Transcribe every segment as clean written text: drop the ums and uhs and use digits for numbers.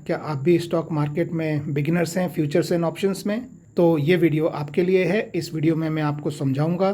क्या आप भी स्टॉक मार्केट में बिगिनर्स हैं फ्यूचर्स एंड ऑप्शंस में? तो ये वीडियो आपके लिए है। इस वीडियो में मैं आपको समझाऊंगा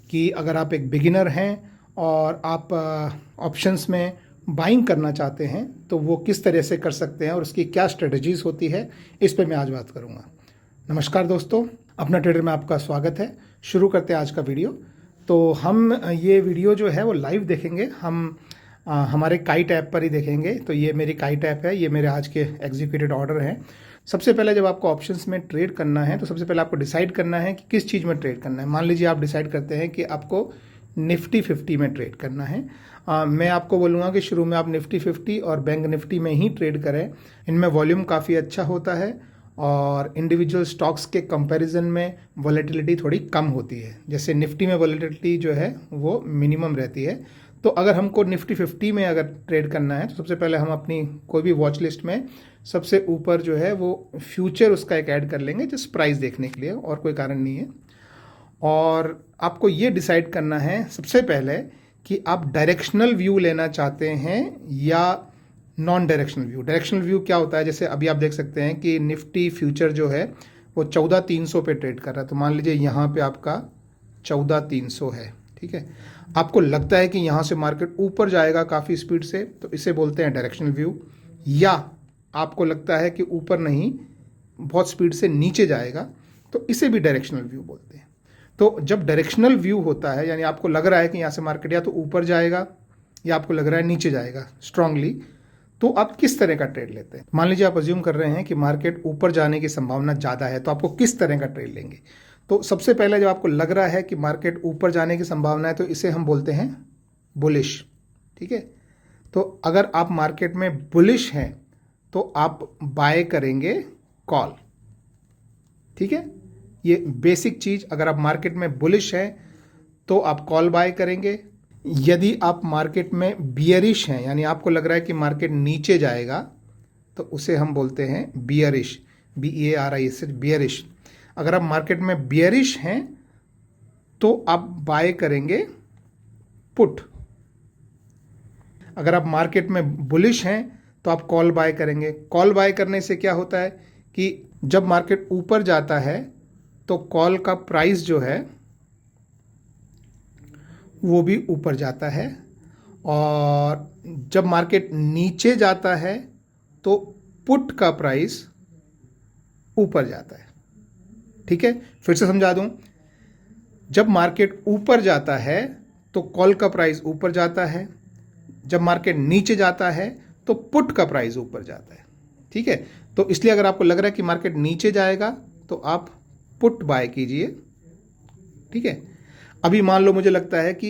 कि अगर आप एक बिगिनर हैं और आप ऑप्शंस में बाइंग करना चाहते हैं तो वो किस तरह से कर सकते हैं और उसकी क्या स्ट्रेटजीज होती है, इस पर मैं आज बात करूंगा। नमस्कार दोस्तों, अपना ट्रेडर में आपका स्वागत है। शुरू करते हैं आज का वीडियो। तो हम ये वीडियो जो है वो लाइव देखेंगे, हम हमारे काइट ऐप पर ही देखेंगे। तो ये मेरी काइट ऐप है, ये मेरे आज के एग्जीक्यूटेड ऑर्डर हैं। सबसे पहले जब आपको ऑप्शंस में ट्रेड करना है तो सबसे पहले आपको डिसाइड करना है कि किस चीज़ में ट्रेड करना है। मान लीजिए आप डिसाइड करते हैं कि आपको निफ्टी 50 में ट्रेड करना है। मैं आपको बोलूँगा कि शुरू में आप निफ्टी 50 और बैंक निफ्टी में ही ट्रेड करें। इनमें वॉल्यूम काफ़ी अच्छा होता है और इंडिविजुअल स्टॉक्स के कंपैरिजन में वॉलेटिलिटी थोड़ी कम होती है। जैसे निफ्टी में वॉलेटिलिटी जो है वो मिनिमम रहती है। तो अगर हमको निफ्टी 50 में अगर ट्रेड करना है तो सबसे पहले हम अपनी कोई भी वॉच लिस्ट में सबसे ऊपर जो है वो फ्यूचर उसका एक ऐड कर लेंगे, जस्ट प्राइस देखने के लिए, और कोई कारण नहीं है। और आपको ये डिसाइड करना है सबसे पहले कि आप डायरेक्शनल व्यू लेना चाहते हैं या non directional view. Directional view क्या होता है? जैसे अभी आप देख सकते हैं कि निफ्टी फ्यूचर जो है वो 14,300 पे ट्रेड कर रहा है। तो मान लीजिए यहाँ पे आपका 14,300 है, ठीक है। आपको लगता है कि यहाँ से मार्केट ऊपर जाएगा काफ़ी स्पीड से, तो इसे बोलते हैं डायरेक्शनल व्यू। या आपको लगता है कि ऊपर नहीं, बहुत स्पीड से नीचे जाएगा, तो इसे भी डायरेक्शनल व्यू बोलते हैं। तो जब डायरेक्शनल व्यू होता है, यानी आपको लग रहा है कि यहाँ से मार्केट या तो ऊपर जाएगा या आपको लग रहा है नीचे जाएगा स्ट्रांगली, तो आप किस तरह का ट्रेड लेते हैं? मान लीजिए आप अज्यूम कर रहे हैं कि मार्केट ऊपर जाने की संभावना ज़्यादा है, तो आपको किस तरह का ट्रेड लेंगे? तो सबसे पहले जब आपको लग रहा है कि मार्केट ऊपर जाने की संभावना है तो इसे हम बोलते हैं बुलिश, ठीक है। तो अगर आप मार्केट में बुलिश हैं तो आप बाय करेंगे कॉल, ठीक है। ये बेसिक चीज़, अगर आप मार्केट में बुलिश हैं तो आप कॉल बाय करेंगे। यदि आप मार्केट में बियरिश हैं, यानी आपको लग रहा है कि मार्केट नीचे जाएगा, तो उसे हम बोलते हैं बियरिश, BEARIS, बियरिश। अगर आप मार्केट में बियरिश हैं तो आप बाय करेंगे पुट। अगर आप मार्केट में बुलिश हैं तो आप कॉल बाय करेंगे। कॉल बाय करने से क्या होता है कि जब मार्केट ऊपर जाता है तो कॉल का प्राइस जो है वो भी ऊपर जाता है, और जब मार्केट नीचे जाता है तो पुट का प्राइस ऊपर जाता है, ठीक है। फिर से समझा दूं, जब मार्केट ऊपर जाता है तो कॉल का प्राइस ऊपर जाता है, जब मार्केट नीचे जाता है तो पुट का प्राइस ऊपर जाता है, ठीक है। तो इसलिए अगर आपको लग रहा है कि मार्केट नीचे जाएगा तो आप पुट बाय कीजिए, ठीक है। अभी मान लो मुझे लगता है कि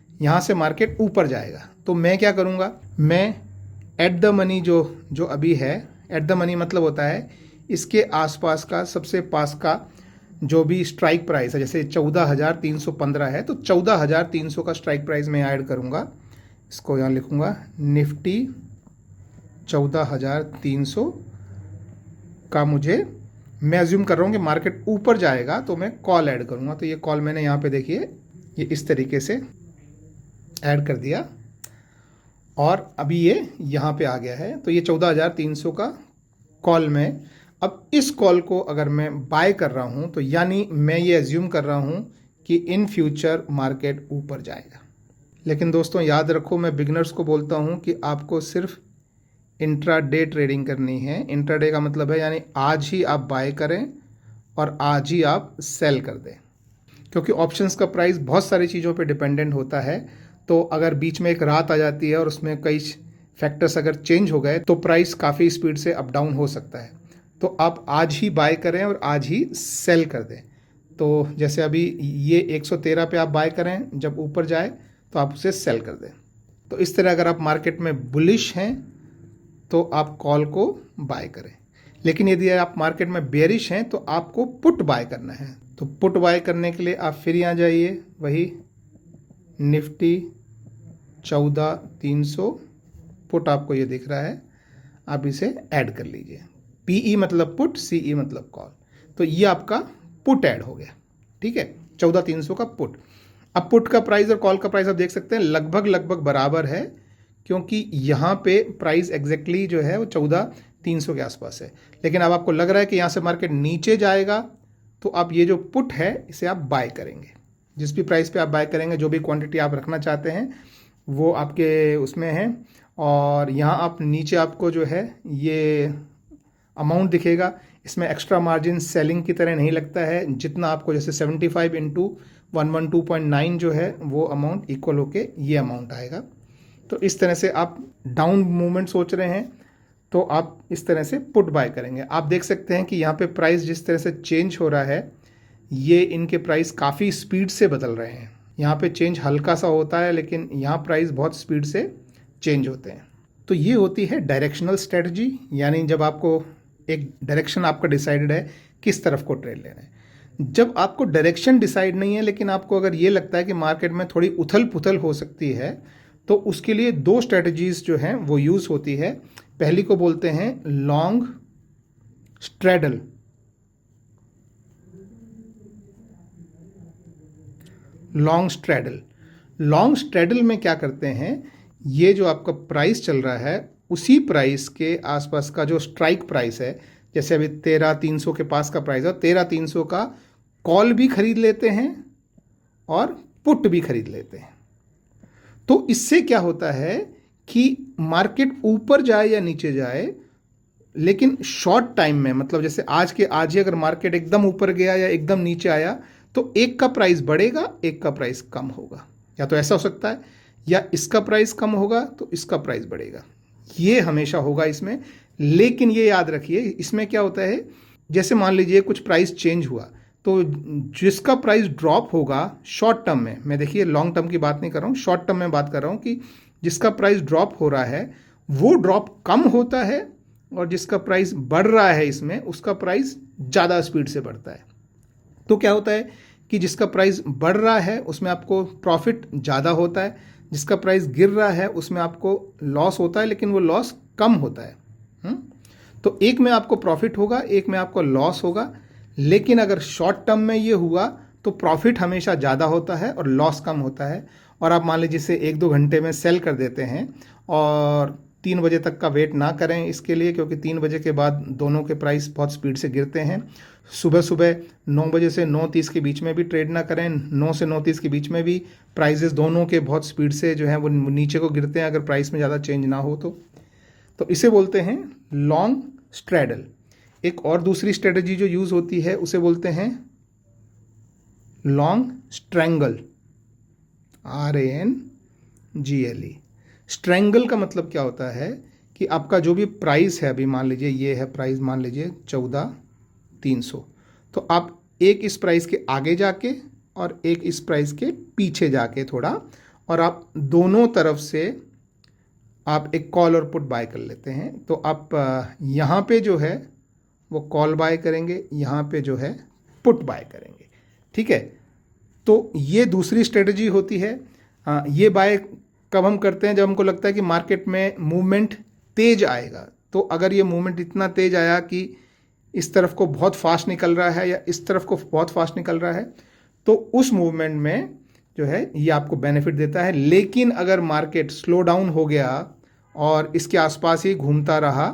यहाँ से मार्केट ऊपर जाएगा, तो मैं क्या करूँगा? मैं एट द मनी जो अभी है, एट द मनी मतलब होता है इसके आसपास का सबसे पास का जो भी स्ट्राइक प्राइस है, जैसे 14,315 है तो 14,300 का स्ट्राइक प्राइस मैं ऐड करूँगा। इसको यहाँ लिखूँगा निफ्टी 14,300 का, मैं अज्यूम कर रहा हूँ कि मार्केट ऊपर जाएगा तो मैं कॉल ऐड करूँगा। तो ये कॉल मैंने यहाँ पे देखिए ये इस तरीके से ऐड कर दिया और अभी ये यहाँ पे आ गया है। तो ये 14,300 का कॉल में, अब इस कॉल को अगर मैं बाय कर रहा हूँ तो यानी मैं ये अज्यूम कर रहा हूँ कि इन फ्यूचर मार्केट ऊपर जाएगा। लेकिन दोस्तों याद रखो, मैं बिगिनर्स को बोलता हूँ कि आपको सिर्फ इंट्राडे ट्रेडिंग करनी है। इंट्राडे का मतलब है यानी आज ही आप बाय करें और आज ही आप सेल कर दें, क्योंकि ऑप्शंस का प्राइस बहुत सारी चीज़ों पे डिपेंडेंट होता है। तो अगर बीच में एक रात आ जाती है और उसमें कई फैक्टर्स अगर चेंज हो गए तो प्राइस काफ़ी स्पीड से अप डाउन हो सकता है। तो आप आज ही बाय करें और आज ही सेल कर दें। तो जैसे अभी ये 113 पे आप बाय करें, जब ऊपर जाए तो आप उसे सेल कर दें। तो इस तरह अगर आप मार्केट में बुलिश हैं तो आप कॉल को बाय करें, लेकिन यदि आप मार्केट में बेयरिश हैं तो आपको पुट बाय करना है। तो पुट बाय करने के लिए आप फिर यहाँ जाइए, वही निफ्टी 14,300 पुट आपको ये दिख रहा है, आप इसे ऐड कर लीजिए। PE मतलब पुट, CE मतलब कॉल। तो ये आपका पुट ऐड हो गया, ठीक है, 14,300 का पुट। अब पुट का प्राइस और कॉल का प्राइस आप देख सकते हैं लगभग बराबर है, क्योंकि यहाँ पे प्राइस एग्जैक्टली जो है वो 300 के आसपास है, लेकिन अब आपको लग रहा है कि यहाँ से मार्केट नीचे जाएगा, तो आप ये जो पुट है इसे आप बाय करेंगे। जिस भी प्राइस पे आप बाय करेंगे, जो भी क्वांटिटी आप रखना चाहते हैं वो आपके उसमें है। और यहाँ आप नीचे आपको जो है ये अमाउंट दिखेगा, इसमें एक्स्ट्रा मार्जिन सेलिंग की तरह नहीं लगता है। जितना आपको जैसे 75 इंटू 112.9 जो है वो अमाउंट इक्वल होके ये अमाउंट आएगा। तो इस तरह से आप डाउन मूवमेंट सोच रहे हैं तो आप इस तरह से पुट बाय करेंगे। आप देख सकते हैं कि यहाँ पे प्राइस जिस तरह से चेंज हो रहा है, ये इनके प्राइस काफ़ी स्पीड से बदल रहे हैं। यहाँ पे चेंज हल्का सा होता है, लेकिन यहाँ प्राइस बहुत स्पीड से चेंज होते हैं। तो ये होती है डायरेक्शनल स्ट्रेटजी, यानी जब आपको एक डायरेक्शन आपका डिसाइडेड है किस तरफ को ट्रेड लेना है। जब आपको डायरेक्शन डिसाइड नहीं है, लेकिन आपको अगर ये लगता है कि मार्केट में थोड़ी उथल पुथल हो सकती है, तो उसके लिए दो स्ट्रेटजीज जो हैं वो यूज़ होती है। पहली को बोलते हैं लॉन्ग स्ट्रेडल। लॉन्ग स्ट्रेडल में क्या करते हैं, ये जो आपका प्राइस चल रहा है उसी प्राइस के आसपास का जो स्ट्राइक प्राइस है, जैसे अभी 13,300 के पास का प्राइस है, 13,300 का कॉल भी खरीद लेते हैं और पुट भी खरीद लेते हैं। तो इससे क्या होता है कि मार्केट ऊपर जाए या नीचे जाए, लेकिन शॉर्ट टाइम में, मतलब जैसे आज के आज ही अगर मार्केट एकदम ऊपर गया या एकदम नीचे आया, तो एक का प्राइस बढ़ेगा, एक का प्राइस कम होगा। या तो ऐसा हो सकता है, या इसका प्राइस कम होगा तो इसका प्राइस बढ़ेगा। ये हमेशा होगा इसमें। लेकिन ये याद रखिए, इसमें क्या होता है, जैसे मान लीजिए कुछ प्राइस चेंज हुआ, तो जिसका प्राइस ड्रॉप होगा शॉर्ट टर्म में, मैं देखिए लॉन्ग टर्म की बात नहीं कर रहा हूँ, शॉर्ट टर्म में बात कर रहा हूँ, कि जिसका प्राइस ड्रॉप हो रहा है वो ड्रॉप कम होता है, और जिसका प्राइस बढ़ रहा है इसमें उसका प्राइस ज़्यादा स्पीड से बढ़ता है। तो क्या होता है कि जिसका प्राइस बढ़ रहा है उसमें आपको प्रॉफिट ज़्यादा होता है, जिसका प्राइस गिर रहा है उसमें आपको लॉस होता है, लेकिन वो लॉस कम होता है। तो एक में आपको प्रॉफिट होगा, एक में आपको लॉस होगा। लेकिन अगर शॉर्ट टर्म में ये हुआ तो प्रॉफिट हमेशा ज़्यादा होता है और लॉस कम होता है। और आप मान लीजिए इसे 1-2 घंटे में सेल कर देते हैं, और 3 बजे तक का वेट ना करें इसके लिए, क्योंकि 3 बजे के बाद दोनों के प्राइस बहुत स्पीड से गिरते हैं। सुबह सुबह 9 बजे से 9:30 के बीच में भी ट्रेड ना करें, 9 से 9:30 के बीच में भी प्राइजेस दोनों के बहुत स्पीड से जो है वो नीचे को गिरते हैं, अगर प्राइस में ज़्यादा चेंज ना हो तो इसे बोलते हैं लॉन्ग स्ट्रेडल। एक और दूसरी स्ट्रेटजी जो यूज़ होती है उसे बोलते हैं लॉन्ग स्ट्रैंगल, RANGLE। स्ट्रैंगल का मतलब क्या होता है कि आपका जो भी प्राइस है, अभी मान लीजिए ये है प्राइस, मान लीजिए 14,300, तो आप एक इस प्राइस के आगे जाके और एक इस प्राइस के पीछे जाके थोड़ा, और आप दोनों तरफ से आप एक कॉल और पुट बाय कर लेते हैं। तो आप यहाँ पे जो है वो कॉल बाय करेंगे, यहाँ पे जो है पुट बाय करेंगे। ठीक है, तो ये दूसरी स्ट्रेटजी होती है। ये बाय कब हम करते हैं, जब हमको लगता है कि मार्केट में मूवमेंट तेज आएगा। तो अगर ये मूवमेंट इतना तेज आया कि इस तरफ को बहुत फास्ट निकल रहा है या इस तरफ को बहुत फास्ट निकल रहा है, तो उस मूवमेंट में जो है ये आपको बेनिफिट देता है। लेकिन अगर मार्केट स्लो डाउन हो गया और इसके आसपास ही घूमता रहा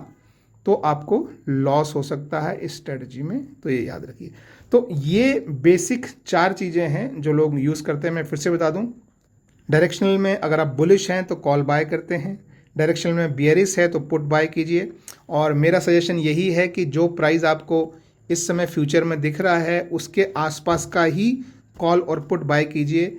तो आपको लॉस हो सकता है इस स्ट्रेटजी में। तो ये याद रखिए। तो ये बेसिक 4 चीज़ें हैं जो लोग यूज़ करते हैं। मैं फिर से बता दूं, डायरेक्शनल में अगर आप बुलिश हैं तो कॉल बाय करते हैं, डायरेक्शनल में बियरिश है तो पुट बाय कीजिए। और मेरा सजेशन यही है कि जो प्राइस आपको इस समय फ्यूचर में दिख रहा है उसके आसपास का ही कॉल और पुट बाय कीजिए।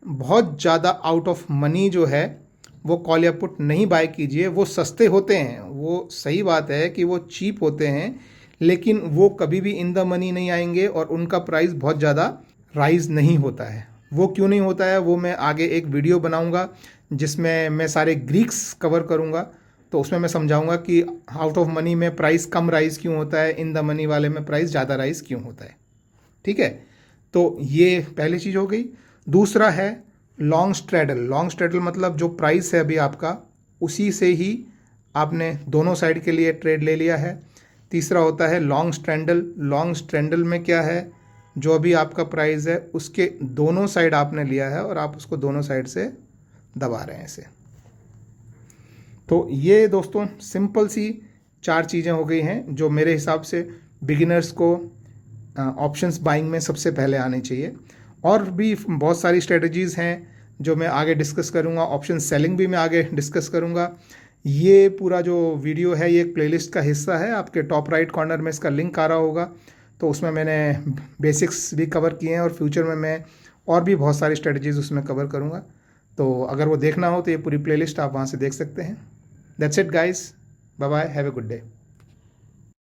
बहुत ज़्यादा आउट ऑफ मनी जो है वो कॉल या पुट नहीं बाय कीजिए। वो सस्ते होते हैं, वो सही बात है कि वो चीप होते हैं, लेकिन वो कभी भी इन द मनी नहीं आएंगे और उनका प्राइस बहुत ज़्यादा राइज नहीं होता है। वो क्यों नहीं होता है वो मैं आगे एक वीडियो बनाऊंगा जिसमें मैं सारे ग्रीक्स कवर करूंगा। तो उसमें मैं समझाऊंगा कि आउट ऑफ मनी में प्राइस कम राइज क्यों होता है, इन द मनी वाले में प्राइस ज़्यादा राइज क्यों होता है। ठीक है, तो ये पहली चीज़ हो गई। दूसरा है लॉन्ग स्ट्रेडल। लॉन्ग स्ट्रेडल मतलब जो प्राइस है अभी आपका उसी से ही आपने दोनों साइड के लिए ट्रेड ले लिया है। तीसरा होता है लॉन्ग स्ट्रेंडल। लॉन्ग स्ट्रेंडल में क्या है, जो अभी आपका प्राइस है उसके दोनों साइड आपने लिया है और आप उसको दोनों साइड से दबा रहे हैं इसे। तो ये दोस्तों सिंपल सी 4 चीज़ें हो गई हैं जो मेरे हिसाब से बिगिनर्स को ऑप्शंस बाइंग में सबसे पहले आनी चाहिए। और भी बहुत सारी स्ट्रेटजीज़ हैं जो मैं आगे डिस्कस करूँगा। ऑप्शन सेलिंग भी मैं आगे डिस्कस करूँगा। ये पूरा जो वीडियो है ये एक प्लेलिस्ट का हिस्सा है, आपके टॉप राइट कॉर्नर में इसका लिंक आ रहा होगा। तो उसमें मैंने बेसिक्स भी कवर किए हैं और फ्यूचर में मैं और भी बहुत सारी स्ट्रेटजीज़ उसमें कवर करूँगा। तो अगर वो देखना हो तो ये पूरी प्लेलिस्ट आप वहाँ से देख सकते हैं। That's it guys, bye bye, have a good day.